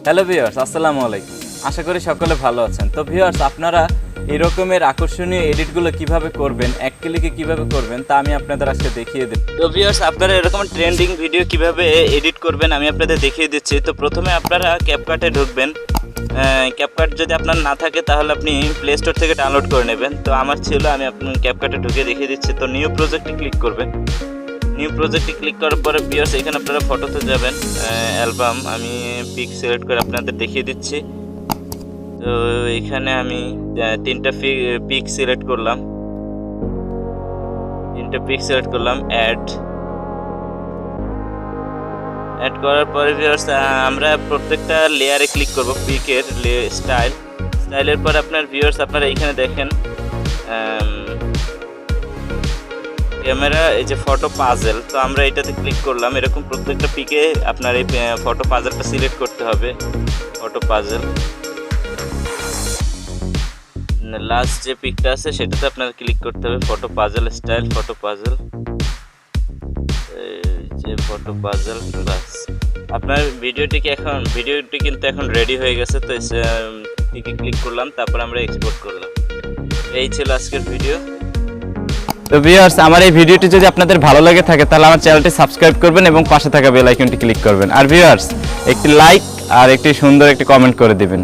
Hello viewers, আসসালামু আলাইকুম। আশা করি সকলে ভালো আছেন। তো ভিউয়ার্স, আপনারা এই রকমের আকর্ষণীয় এডিটগুলো কিভাবে করবেন, এক ক্লিকে কিভাবে করবেন তা আমি আপনাদের আজকে দেখিয়ে দেব। তো ভিউয়ার্স, আপনারা এরকম ট্রেন্ডিং ভিডিও কিভাবে এডিট করবেন আমি আপনাদের দেখিয়ে দিচ্ছি। তো প্রথমে আপনারা ক্যাপকাটে ঢুকবেন। ক্যাপকাট যদি আপনার না থাকে তাহলে আপনি প্লে স্টোর থেকে ডাউনলোড করে নেবেন। তো আমার ছিল, আমি আপনার ক্যাপকাটে ঢুকে দেখিয়ে দিচ্ছি। তো নিউ প্রজেক্টে ক্লিক করবেন। নিউ প্রজেক্টে ক্লিক করার পরে ভিউয়ার্স এখানে আপনারা ফটোতে যাবেন, অ্যালবাম। আমি পিক সিলেক্ট করে আপনাদের দেখিয়ে দিচ্ছি। তো এখানে আমি তিনটা পিক সিলেক্ট করলাম, অ্যাড করার পরে ভিউয়ার্স আমরা প্রত্যেকটা লেয়ারে ক্লিক করব। পিকের স্টাইলের পর আপনার ভিউয়ার্স আপনারা এইখানে দেখেন ক্যামেরা, এই যে ফটো পাজেল। তো আমরা এটাতে ক্লিক করলাম। এরকম প্রত্যেকটা পিকে আপনার এই ফটো পাজেলটা সিলেক্ট করতে হবে। ফটো পাজেল লাস্ট যে পিকটা আছে সেটাতে আপনার ক্লিক করতে হবে। Photo puzzle style, photo puzzle, যে ফটো পাজেল। বাস, আপনার ভিডিওটি কিন্তু এখন রেডি হয়ে গেছে। তো পিকে ক্লিক করলাম, তারপর আমরা এক্সপোর্ট করলাম। এই ছিল আজকের ভিডিও। তো ভিউয়ার্স, আমার এই ভিডিওটি যদি আপনাদের ভালো লাগে থাকে তাহলে আমার চ্যানেলটি সাবস্ক্রাইব করবেন এবং পাশে থাকা বেল আইকনটি ক্লিক করবেন। আর ভিউয়ার্স, একটি লাইক আর একটি সুন্দর একটি কমেন্ট করে দিবেন।